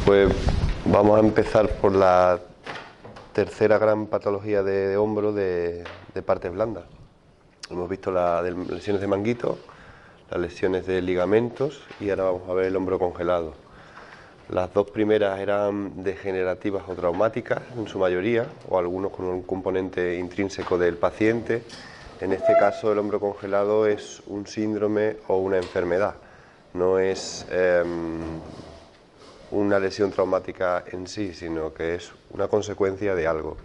Pues vamos a empezar por la tercera gran patología de hombro de partes blandas. Hemos visto las lesiones de manguito, las lesiones de ligamentos y ahora vamos a ver el hombro congelado. Las dos primeras eran degenerativas o traumáticas en su mayoría, o algunos con un componente intrínseco del paciente. En este caso el hombro congelado es un síndrome o una enfermedad, no es una lesión traumática en sí, sino que es una consecuencia de algo.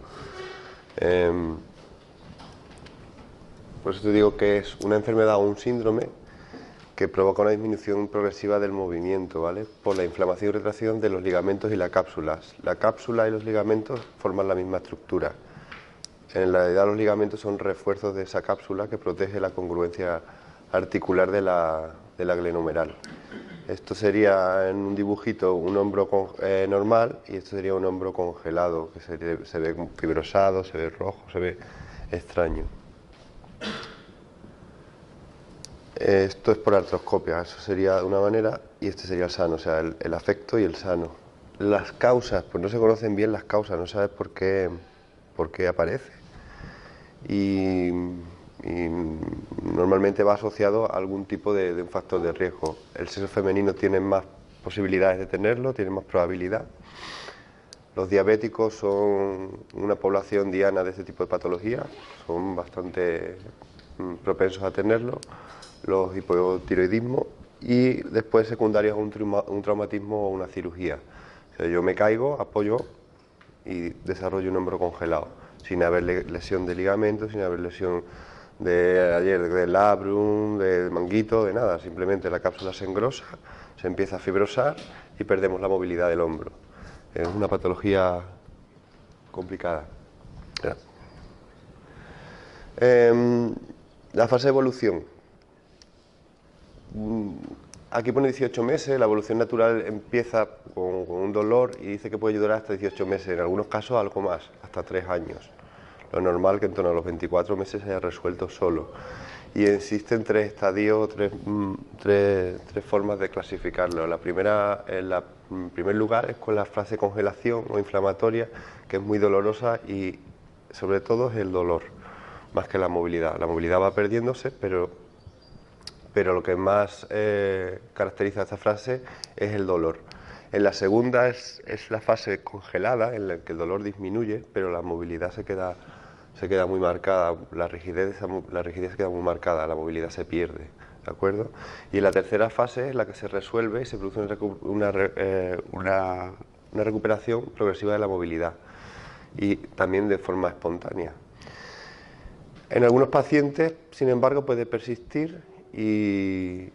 Por eso te digo que es una enfermedad o un síndrome que provoca una disminución progresiva del movimiento, ¿vale? Por la inflamación y retracción de los ligamentos y las cápsulas. La cápsula y los ligamentos forman la misma estructura. En realidad los ligamentos son refuerzos de esa cápsula que protege la congruencia articular de la glenohumeral. Esto sería en un dibujito un hombro normal y esto sería un hombro congelado, que se ve fibrosado, se ve rojo, se ve extraño. Esto es por artroscopia, eso sería de una manera y este sería el sano, o sea, el afecto y el sano. Las causas, pues no se conocen bien las causas, no sabes por qué aparece. Y normalmente va asociado a algún tipo de un factor de riesgo. El sexo femenino tiene más posibilidades de tenerlo, tiene más probabilidad. Los diabéticos son una población diana de este tipo de patologías, son bastante propensos a tenerlo. Los hipotiroidismos y después secundarios a un traumatismo o una cirugía. O sea, yo me caigo, apoyo y desarrollo un hombro congelado, sin haber lesión de ligamento, sin haber lesión del labrum, del manguito, de nada. Simplemente la cápsula se engrosa, se empieza a fibrosar y perdemos la movilidad del hombro. Es una patología complicada. La fase de evolución. Aquí pone 18 meses, la evolución natural empieza con un dolor y dice que puede durar hasta 18 meses, en algunos casos algo más, hasta 3 años. Lo normal que en torno a los 24 meses se haya resuelto solo. Y existen 3 estadios, tres formas de clasificarlo. La primera, en primer lugar, es con la fase congelación o inflamatoria, que es muy dolorosa y sobre todo es el dolor, más que la movilidad. La movilidad va perdiéndose, pero lo que más caracteriza esta fase es el dolor. En la segunda es la fase congelada, en la que el dolor disminuye, pero la movilidad se queda muy marcada, la rigidez se queda muy marcada, la movilidad se pierde, ¿de acuerdo? Y en la tercera fase es la que se resuelve y se produce una recuperación progresiva de la movilidad y también de forma espontánea. En algunos pacientes, sin embargo, puede persistir y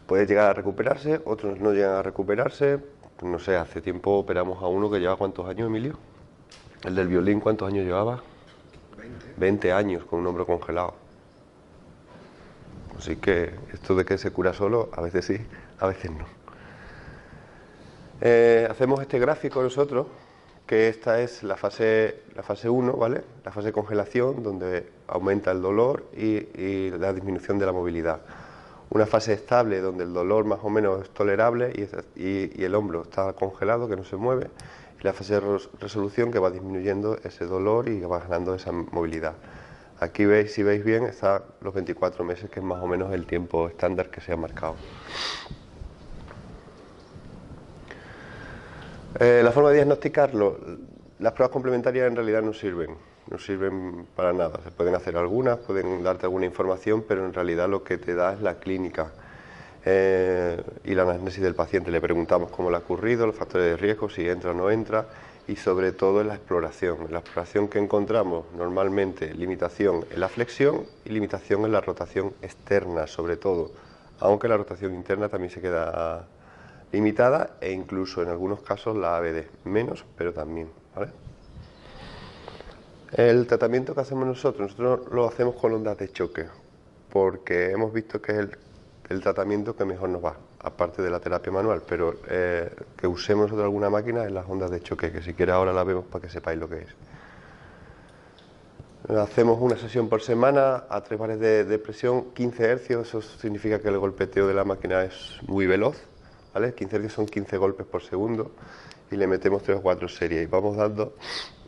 puede llegar a recuperarse, otros no llegan a recuperarse. No sé, hace tiempo operamos a uno que lleva ¿cuántos años, Emilio? El del violín, ¿cuántos años llevaba? 20 años con un hombro congelado. Así que esto de que se cura solo, a veces sí, a veces no. Hacemos este gráfico nosotros, que esta es la fase 1, ¿vale? La fase de congelación, donde aumenta el dolor y la disminución de la movilidad. Una fase estable, donde el dolor más o menos es tolerable y el hombro está congelado, que no se mueve. Y la fase de resolución, que va disminuyendo ese dolor y va ganando esa movilidad. Aquí veis, si veis bien, está los 24 meses, que es más o menos el tiempo estándar que se ha marcado. La forma de diagnosticarlo, las pruebas complementarias en realidad no sirven para nada. Se pueden hacer algunas, pueden darte alguna información, pero en realidad lo que te da es la clínica y la anamnesis del paciente. Le preguntamos cómo le ha ocurrido, los factores de riesgo, si entra o no entra, y sobre todo en la exploración. En la exploración que encontramos normalmente limitación en la flexión y limitación en la rotación externa, sobre todo, aunque la rotación interna también se queda limitada e incluso en algunos casos la ABD, menos, pero también, ¿vale? El tratamiento que hacemos nosotros lo hacemos con ondas de choque, porque hemos visto que es el tratamiento que mejor nos va, aparte de la terapia manual, pero que usemos nosotros alguna máquina en las ondas de choque, que si quieres ahora la vemos para que sepáis lo que es. Hacemos una sesión por semana a 3 bares de presión, 15 hercios, eso significa que el golpeteo de la máquina es muy veloz, ¿vale? 15 Hz son 15 golpes por segundo y le metemos 3 o 4 series y vamos dando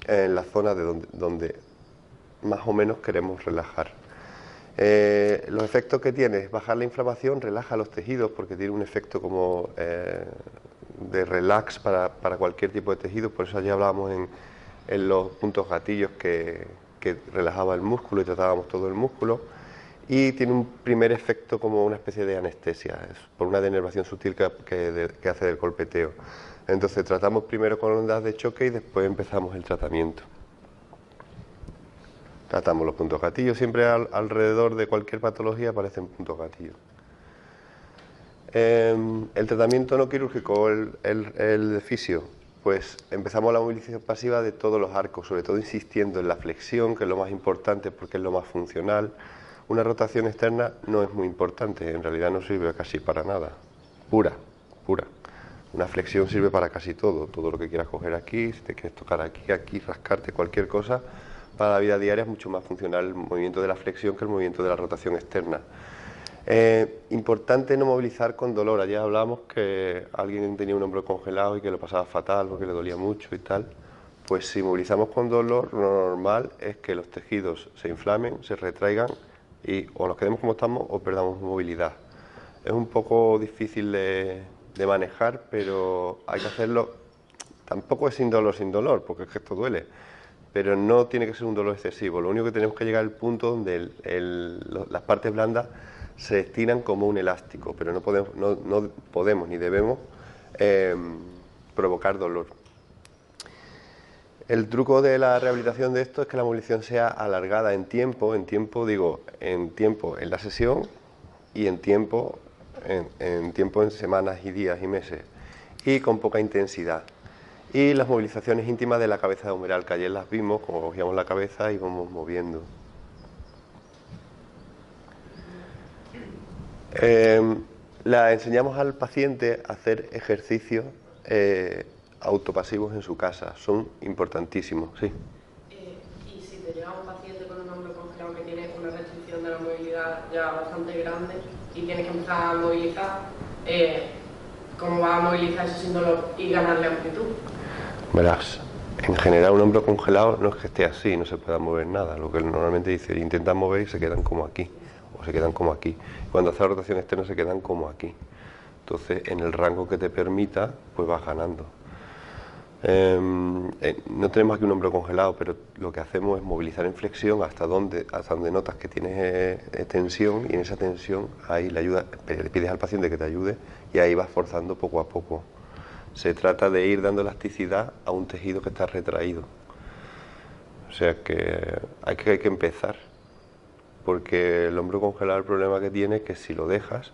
en la zona de donde más o menos queremos relajar. Los efectos que tiene es bajar la inflamación, relaja los tejidos porque tiene un efecto como de relax para cualquier tipo de tejido, por eso allí hablábamos en los puntos gatillos que relajaba el músculo y tratábamos todo el músculo, y tiene un primer efecto como una especie de anestesia, es por una denervación sutil que hace del golpeteo. Entonces tratamos primero con ondas de choque y después empezamos el tratamiento. Tratamos los puntos gatillos, siempre alrededor de cualquier patología aparecen puntos gatillos. El tratamiento no quirúrgico, el fisio, pues empezamos la movilización pasiva de todos los arcos, sobre todo insistiendo en la flexión, que es lo más importante porque es lo más funcional. Una rotación externa no es muy importante, en realidad no sirve casi para nada, pura. Una flexión sirve para casi todo lo que quieras coger aquí, si te quieres tocar aquí, rascarte, cualquier cosa. Para la vida diaria es mucho más funcional el movimiento de la flexión que el movimiento de la rotación externa. Importante no movilizar con dolor. Ayer hablábamos que alguien tenía un hombro congelado y que lo pasaba fatal porque le dolía mucho y tal. Pues si movilizamos con dolor, lo normal es que los tejidos se inflamen, se retraigan y o nos quedemos como estamos o perdamos movilidad. Es un poco difícil de manejar, pero hay que hacerlo. Tampoco es sin dolor, porque es que esto duele. Pero no tiene que ser un dolor excesivo. Lo único que tenemos que llegar al punto donde las partes blandas se estiran como un elástico, pero no podemos ni debemos provocar dolor. El truco de la rehabilitación de esto es que la movilización sea alargada en tiempo en la sesión y en tiempo en semanas y días y meses, y con poca intensidad. Y las movilizaciones íntimas de la cabeza humeral, que ayer las vimos, como cogíamos la cabeza y íbamos moviendo. La enseñamos al paciente a hacer ejercicios autopasivos en su casa, son importantísimos, sí. Y si te llega un paciente con un hombro congelado que tiene una restricción de la movilidad ya bastante grande y tienes que empezar a movilizar, ¿cómo vas a movilizar eso sin dolor y ganarle amplitud? Verás, en general un hombro congelado no es que esté así, no se pueda mover nada, lo que normalmente dice, intentan mover y se quedan como aquí, o se quedan como aquí. Cuando hace la rotación externa se quedan como aquí. Entonces, en el rango que te permita, pues vas ganando. No tenemos aquí un hombro congelado, pero lo que hacemos es movilizar en flexión hasta donde notas que tienes tensión, y en esa tensión ahí le pides al paciente que te ayude y ahí vas forzando poco a poco. Se trata de ir dando elasticidad a un tejido que está retraído. O sea que hay que empezar, porque el hombro congelado, el problema que tiene es que si lo dejas,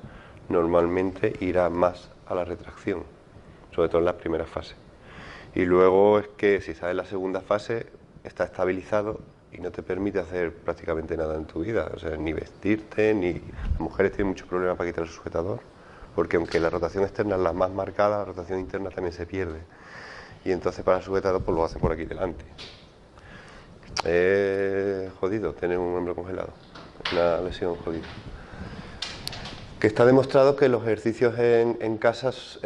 normalmente irá más a la retracción, sobre todo en las primeras fases. Y luego es que si estás en la segunda fase, está estabilizado y no te permite hacer prácticamente nada en tu vida, o sea, ni vestirte, ni... Las mujeres tienen muchos problemas para quitar el sujetador, porque aunque la rotación externa es la más marcada, la rotación interna también se pierde. Y entonces para el sujetador pues lo hacen por aquí delante. Es jodido tener un hombro congelado, una lesión jodida. Que está demostrado que los ejercicios en casas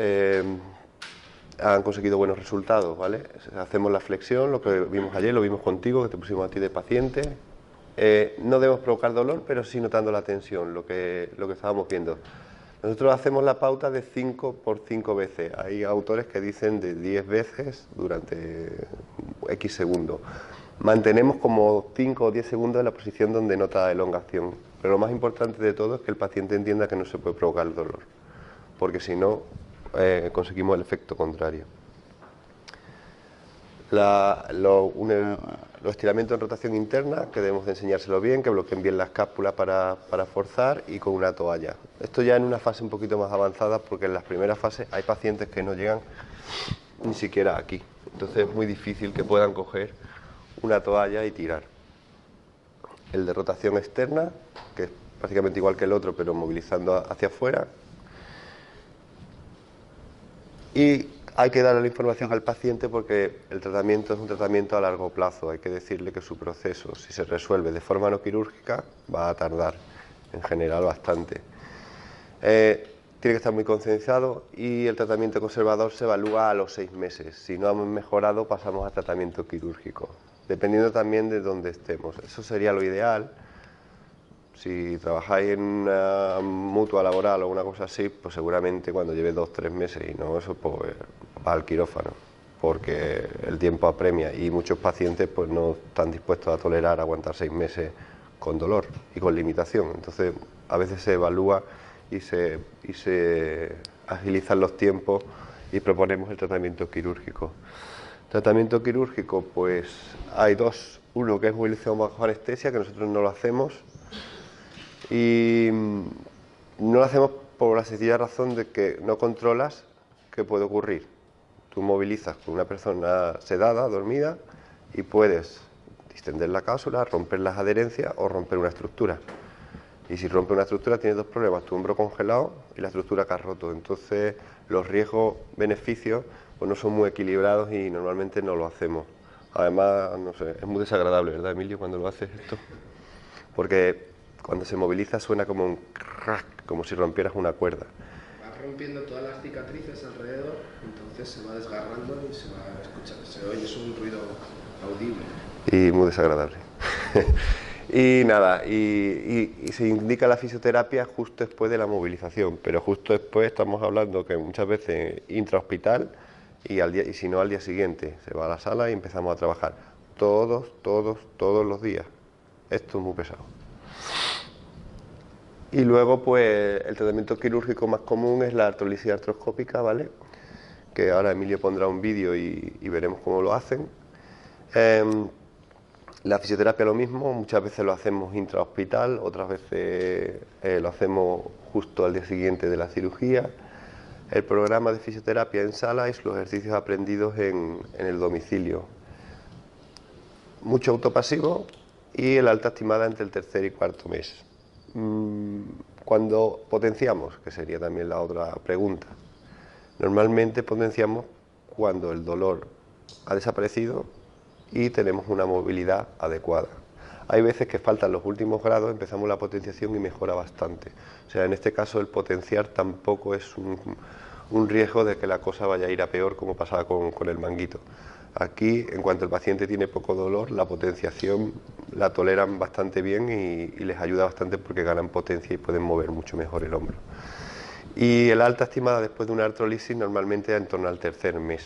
han conseguido buenos resultados, ¿vale? Hacemos la flexión, lo que vimos ayer, lo vimos contigo, que te pusimos a ti de paciente. No debemos provocar dolor, pero sí notando la tensión, lo que estábamos viendo. Nosotros hacemos la pauta de 5 por 5 veces. Hay autores que dicen de 10 veces durante X segundos. Mantenemos como 5 o 10 segundos en la posición donde nota elongación. Pero lo más importante de todo es que el paciente entienda que no se puede provocar el dolor, porque si no, conseguimos el efecto contrario. Los estiramientos en rotación interna, que debemos de enseñárselo bien, que bloqueen bien la escápula para forzar, y con una toalla. Esto ya en una fase un poquito más avanzada, porque en las primeras fases hay pacientes que no llegan ni siquiera aquí. Entonces es muy difícil que puedan coger una toalla y tirar. El de rotación externa, que es prácticamente igual que el otro, pero movilizando hacia afuera. Y hay que darle la información al paciente porque el tratamiento es un tratamiento a largo plazo. Hay que decirle que su proceso, si se resuelve de forma no quirúrgica, va a tardar, en general, bastante. tiene que estar muy concienciado y el tratamiento conservador se evalúa a los 6 meses. Si no hemos mejorado, pasamos a tratamiento quirúrgico, dependiendo también de dónde estemos. Eso sería lo ideal. Si trabajáis en una mutua laboral o una cosa así, pues seguramente cuando lleve 2 o 3 meses y no eso, pues va al quirófano, porque el tiempo apremia y muchos pacientes pues no están dispuestos a tolerar aguantar 6 meses con dolor y con limitación. Entonces a veces se evalúa y se agilizan los tiempos y proponemos el tratamiento quirúrgico. Tratamiento quirúrgico, pues hay dos. Uno que es movilización bajo anestesia, que nosotros no lo hacemos, y no lo hacemos por la sencilla razón de que no controlas qué puede ocurrir. Tú movilizas con una persona sedada, dormida, y puedes distender la cápsula, romper las adherencias o romper una estructura. Y si rompe una estructura tienes dos problemas, tu hombro congelado y la estructura que has roto. Entonces los riesgos-beneficios pues no son muy equilibrados y normalmente no lo hacemos. Además, no sé, es muy desagradable, ¿verdad, Emilio, cuando lo haces esto? Porque cuando se moviliza suena como un crack, como si rompieras una cuerda. Va rompiendo todas las cicatrices alrededor, entonces se va desgarrando y se va a escuchar, se oye, es un ruido audible. Y muy desagradable. Y nada, y se indica la fisioterapia justo después de la movilización, pero justo después estamos hablando que muchas veces intrahospital y si no al día siguiente se va a la sala y empezamos a trabajar todos los días. Esto es muy pesado. Y luego pues el tratamiento quirúrgico más común es la artrolisis artroscópica, ¿vale? Que ahora Emilio pondrá un vídeo y veremos cómo lo hacen. La fisioterapia lo mismo, muchas veces lo hacemos intrahospital, otras veces lo hacemos justo al día siguiente de la cirugía. El programa de fisioterapia en sala es los ejercicios aprendidos en el domicilio. Mucho autopasivo y el alta estimada entre el tercer y cuarto mes. Cuando potenciamos, que sería también la otra pregunta, normalmente potenciamos cuando el dolor ha desaparecido y tenemos una movilidad adecuada. Hay veces que faltan los últimos grados, empezamos la potenciación y mejora bastante. O sea, en este caso el potenciar tampoco es un riesgo de que la cosa vaya a ir a peor como pasaba con el manguito. Aquí, en cuanto el paciente tiene poco dolor, la potenciación la toleran bastante bien y les ayuda bastante porque ganan potencia y pueden mover mucho mejor el hombro. Y el alta estimada después de una artrolisis normalmente en torno al tercer mes.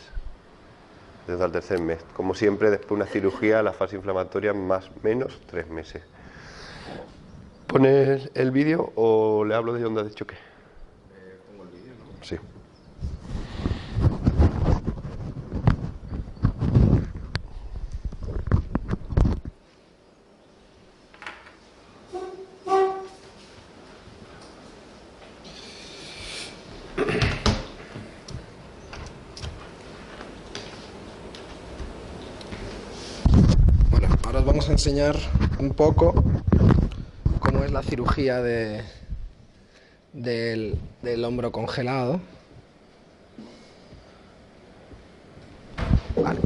Desde el tercer mes. Como siempre, después de una cirugía, la fase inflamatoria más o menos 3 meses. ¿Pones el vídeo o le hablo de dónde has dicho qué? Pongo el vídeo, ¿no? Sí. Ahora os vamos a enseñar un poco cómo es la cirugía del hombro congelado. Vale.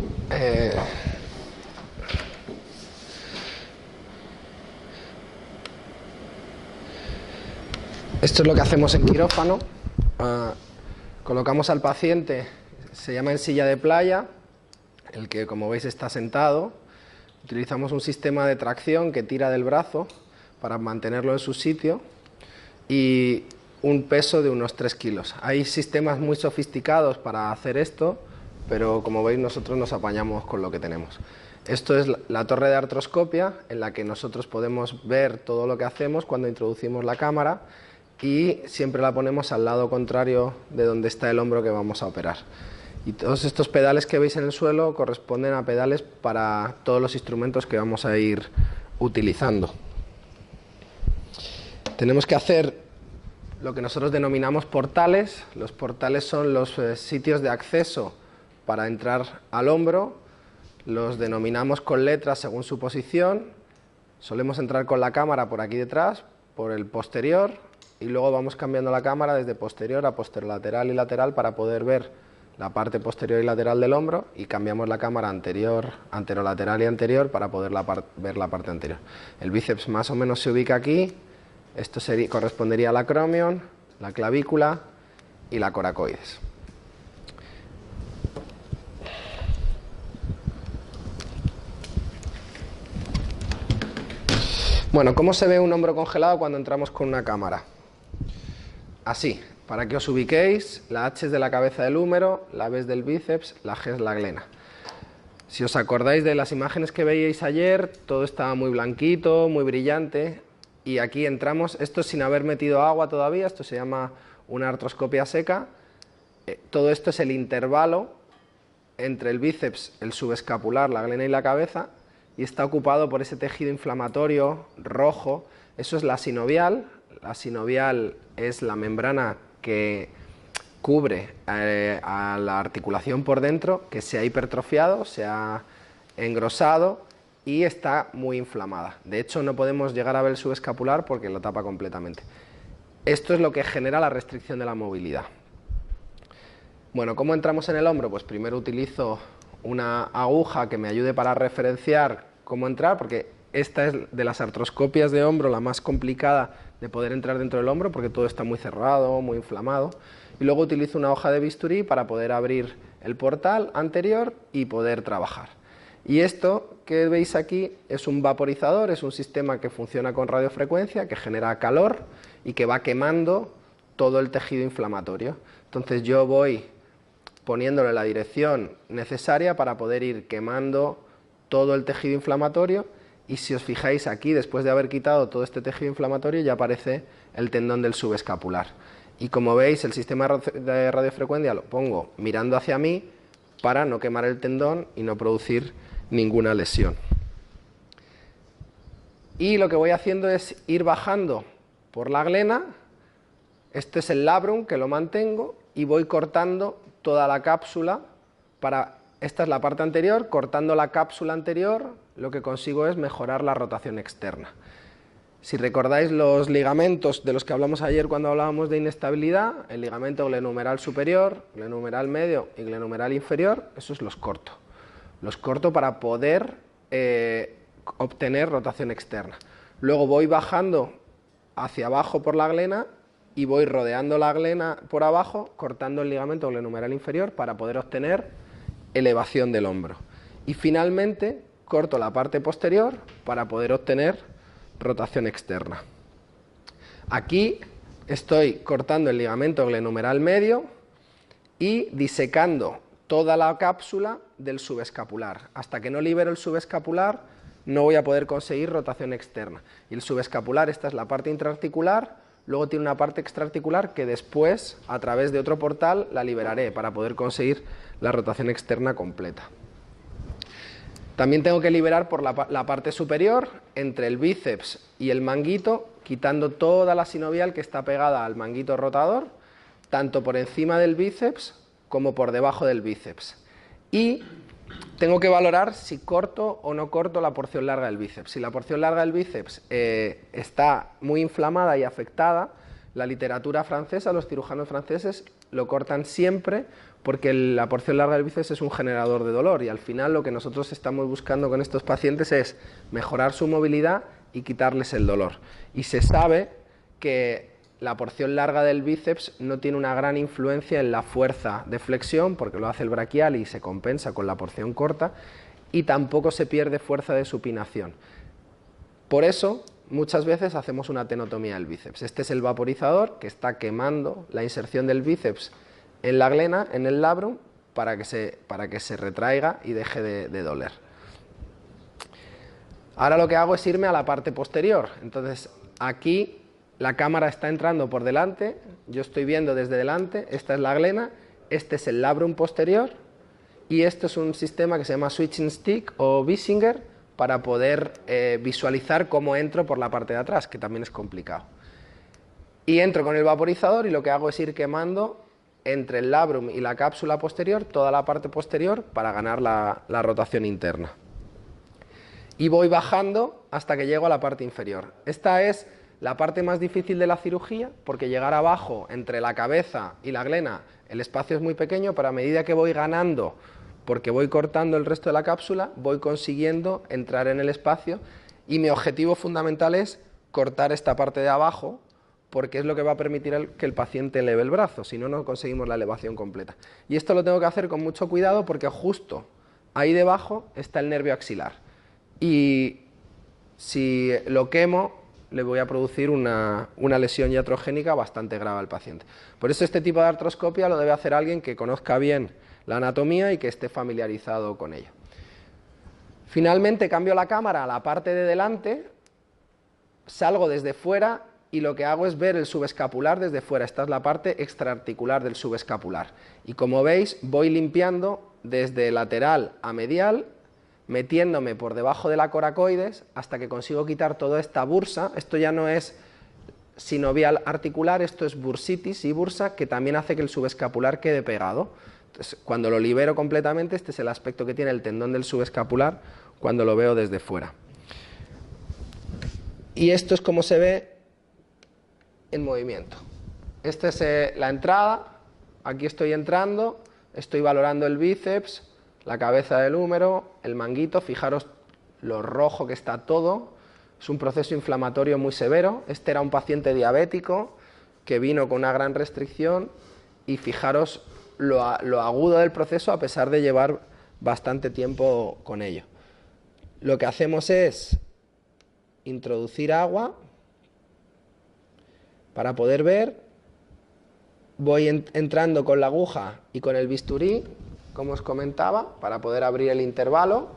Esto es lo que hacemos en quirófano. Colocamos al paciente, se llama en silla de playa, el que como veis está sentado. Utilizamos un sistema de tracción que tira del brazo para mantenerlo en su sitio y un peso de unos 3 kilos. Hay sistemas muy sofisticados para hacer esto, pero como veis nosotros nos apañamos con lo que tenemos. Esto es la torre de artroscopia en la que nosotros podemos ver todo lo que hacemos cuando introducimos la cámara y siempre la ponemos al lado contrario de donde está el hombro que vamos a operar. Y todos estos pedales que veis en el suelo corresponden a pedales para todos los instrumentos que vamos a ir utilizando. Tenemos que hacer lo que nosotros denominamos portales. Los portales son los sitios de acceso para entrar al hombro. Los denominamos con letras según su posición. Solemos entrar con la cámara por aquí detrás, por el posterior, y luego vamos cambiando la cámara desde posterior a posterolateral y lateral para poder ver la parte posterior y lateral del hombro, y cambiamos la cámara anterior, anterolateral y anterior para poder ver la parte anterior. El bíceps más o menos se ubica aquí. Esto correspondería al acromion, la clavícula, y la coracoides. Bueno, ¿cómo se ve un hombro congelado cuando entramos con una cámara? Así, para que os ubiquéis, la H es de la cabeza del húmero, la B es del bíceps, la G es la glena. Si os acordáis de las imágenes que veíais ayer, todo estaba muy blanquito, muy brillante, y aquí entramos, esto sin haber metido agua todavía, esto se llama una artroscopia seca. Todo esto es el intervalo entre el bíceps, el subescapular, la glena y la cabeza, y está ocupado por ese tejido inflamatorio rojo. Eso es la sinovial. La sinovial es la membrana que cubre a la articulación por dentro, que se ha hipertrofiado, se ha engrosado y está muy inflamada. De hecho, no podemos llegar a ver el subescapular porque lo tapa completamente. Esto es lo que genera la restricción de la movilidad. Bueno, ¿cómo entramos en el hombro? Pues primero utilizo una aguja que me ayude para referenciar cómo entrar, porque esta es de las artroscopias de hombro la más complicada de poder entrar dentro del hombro, porque todo está muy cerrado, muy inflamado. Y luego utilizo una hoja de bisturí para poder abrir el portal anterior y poder trabajar. Y esto que veis aquí es un vaporizador, es un sistema que funciona con radiofrecuencia, que genera calor y que va quemando todo el tejido inflamatorio. Entonces yo voy poniéndole la dirección necesaria para poder ir quemando todo el tejido inflamatorio, y si os fijáis aquí, después de haber quitado todo este tejido inflamatorio, ya aparece el tendón del subescapular. Y como veis, el sistema de radiofrecuencia lo pongo mirando hacia mí para no quemar el tendón y no producir ninguna lesión. Y lo que voy haciendo es ir bajando por la glena. Este es el labrum, que lo mantengo, y voy cortando toda la cápsula. Esta es la parte anterior. Cortando la cápsula anterior, lo que consigo es mejorar la rotación externa. Si recordáis los ligamentos de los que hablamos ayer cuando hablábamos de inestabilidad, el ligamento glenohumeral superior, glenohumeral medio y glenohumeral inferior, esos los corto. Los corto para poder obtener rotación externa. Luego voy bajando hacia abajo por la glena y voy rodeando la glena por abajo, cortando el ligamento glenohumeral inferior para poder obtener elevación del hombro. Y finalmente corto la parte posterior para poder obtener rotación externa. Aquí estoy cortando el ligamento glenohumeral medio y disecando toda la cápsula del subescapular. Hasta que no libero el subescapular no voy a poder conseguir rotación externa. Y el subescapular, esta es la parte intraarticular. Luego tiene una parte extraarticular que después, a través de otro portal, la liberaré para poder conseguir la rotación externa completa. También tengo que liberar por la parte superior, entre el bíceps y el manguito, quitando toda la sinovial que está pegada al manguito rotador, tanto por encima del bíceps como por debajo del bíceps. Y tengo que valorar si corto o no corto la porción larga del bíceps. Si la porción larga del bíceps está muy inflamada y afectada, la literatura francesa, los cirujanos franceses lo cortan siempre porque la porción larga del bíceps es un generador de dolor, y al final lo que nosotros estamos buscando con estos pacientes es mejorar su movilidad y quitarles el dolor. Y se sabe que la porción larga del bíceps no tiene una gran influencia en la fuerza de flexión, porque lo hace el braquial y se compensa con la porción corta, y tampoco se pierde fuerza de supinación. Por eso, muchas veces hacemos una tenotomía del bíceps. Este es el vaporizador que está quemando la inserción del bíceps en la glena, en el labrum, para que se retraiga y deje de doler. Ahora lo que hago es irme a la parte posterior. Entonces, aquí la cámara está entrando por delante, yo estoy viendo desde delante, esta es la glena, este es el labrum posterior, y esto es un sistema que se llama switching stick o Bissinger, para poder visualizar cómo entro por la parte de atrás, que también es complicado. Y entro con el vaporizador y lo que hago es ir quemando entre el labrum y la cápsula posterior, toda la parte posterior, para ganar la rotación interna. Y voy bajando hasta que llego a la parte inferior. Esta es la parte más difícil de la cirugía, porque llegar abajo entre la cabeza y la glena, el espacio es muy pequeño, pero a medida que voy ganando, porque voy cortando el resto de la cápsula, voy consiguiendo entrar en el espacio, y mi objetivo fundamental es cortar esta parte de abajo porque es lo que va a permitir que el paciente eleve el brazo, si no, no conseguimos la elevación completa. Y esto lo tengo que hacer con mucho cuidado porque justo ahí debajo está el nervio axilar. Y si lo quemo, le voy a producir una lesión iatrogénica bastante grave al paciente. Por eso este tipo de artroscopia lo debe hacer alguien que conozca bien la anatomía y que esté familiarizado con ello. Finalmente cambio la cámara a la parte de delante, salgo desde fuera y lo que hago es ver el subescapular desde fuera. Esta es la parte extraarticular del subescapular. Y como veis, voy limpiando desde lateral a medial, metiéndome por debajo de la coracoides hasta que consigo quitar toda esta bursa. Esto ya no es sinovial articular, esto es bursitis y bursa, que también hace que el subescapular quede pegado. Entonces, cuando lo libero completamente, este es el aspecto que tiene el tendón del subescapular cuando lo veo desde fuera. Y esto es como se ve en movimiento. Esta es la entrada, aquí estoy entrando, estoy valorando el bíceps, la cabeza del húmero, el manguito, fijaros lo rojo que está todo, es un proceso inflamatorio muy severo. Este era un paciente diabético que vino con una gran restricción y fijaros lo agudo del proceso a pesar de llevar bastante tiempo con ello. Lo que hacemos es introducir agua para poder ver, voy entrando con la aguja y con el bisturí, como os comentaba, para poder abrir el intervalo.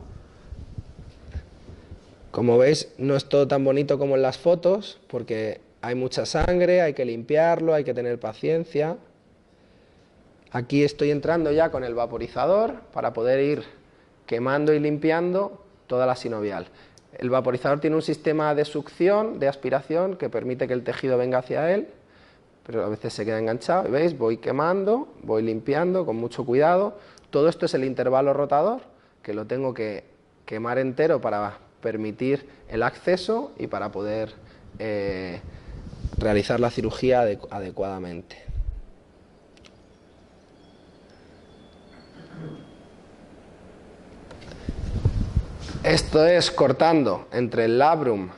Como veis, no es todo tan bonito como en las fotos, porque hay mucha sangre, hay que limpiarlo, hay que tener paciencia. Aquí estoy entrando ya con el vaporizador para poder ir quemando y limpiando toda la sinovial. El vaporizador tiene un sistema de succión, de aspiración, que permite que el tejido venga hacia él, pero a veces se queda enganchado. ¿Veis? Voy quemando, voy limpiando con mucho cuidado. Todo esto es el intervalo rotador, que lo tengo que quemar entero para permitir el acceso y para poder realizar la cirugía adecuadamente. Esto es cortando entre el labrum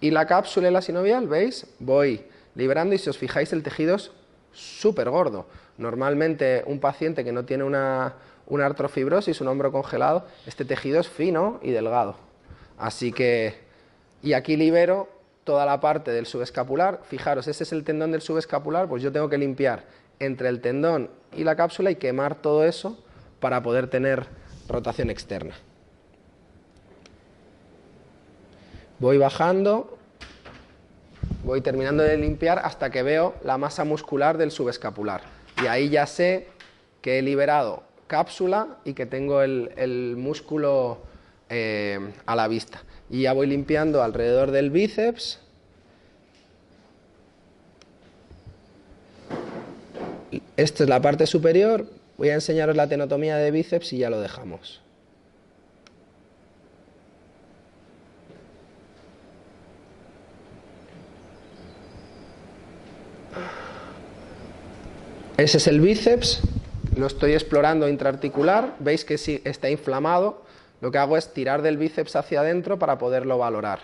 y la cápsula y la sinovial, ¿veis? Voy liberando y si os fijáis el tejido es súper gordo. Normalmente un paciente que no tiene una artrofibrosis, un hombro congelado, este tejido es fino y delgado. Así que, y aquí libero toda la parte del subescapular. Fijaros, ese es el tendón del subescapular, pues yo tengo que limpiar entre el tendón y la cápsula y quemar todo eso para poder tener rotación externa. Voy bajando, voy terminando de limpiar hasta que veo la masa muscular del subescapular. Y ahí ya sé que he liberado cápsula y que tengo el músculo a la vista. Y ya voy limpiando alrededor del bíceps. Esta es la parte superior. Voy a enseñaros la tenotomía de bíceps y ya lo dejamos. Ese es el bíceps, lo estoy explorando intraarticular, veis que sí está inflamado, lo que hago es tirar del bíceps hacia adentro para poderlo valorar.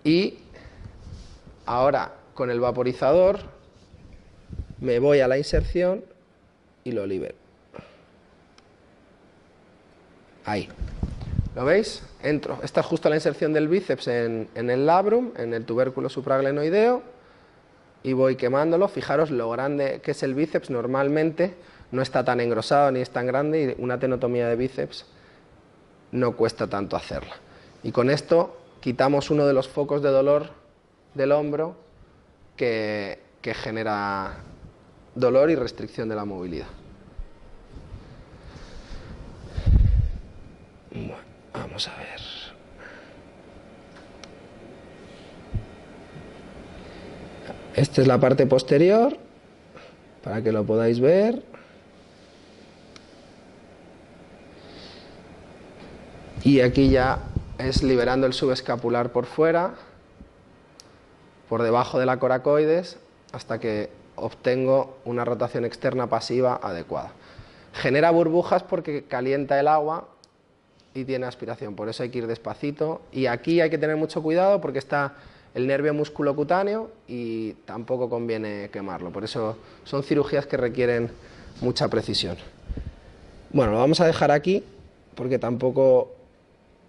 Y ahora con el vaporizador me voy a la inserción y lo libero. Ahí, ¿lo veis? Entro, esta es justo la inserción del bíceps en el labrum, en el tubérculo supraglenoideo. Y voy quemándolo. Fijaros lo grande que es el bíceps, normalmente no está tan engrosado ni es tan grande y una tenotomía de bíceps no cuesta tanto hacerla. Y con esto quitamos uno de los focos de dolor del hombro que genera dolor y restricción de la movilidad. Bueno, vamos a ver. Esta es la parte posterior, para que lo podáis ver. Y aquí ya es liberando el subescapular por fuera, por debajo de la coracoides, hasta que obtengo una rotación externa pasiva adecuada. Genera burbujas porque calienta el agua y tiene aspiración, por eso hay que ir despacito. Y aquí hay que tener mucho cuidado porque está el nervio musculocutáneo y tampoco conviene quemarlo. Por eso son cirugías que requieren mucha precisión. Bueno, lo vamos a dejar aquí porque tampoco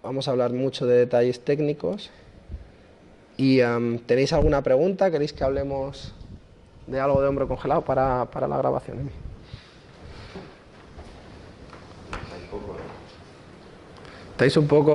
vamos a hablar mucho de detalles técnicos. ¿Y tenéis alguna pregunta? ¿Queréis que hablemos de algo de hombro congelado para la grabación? Estáis un poco...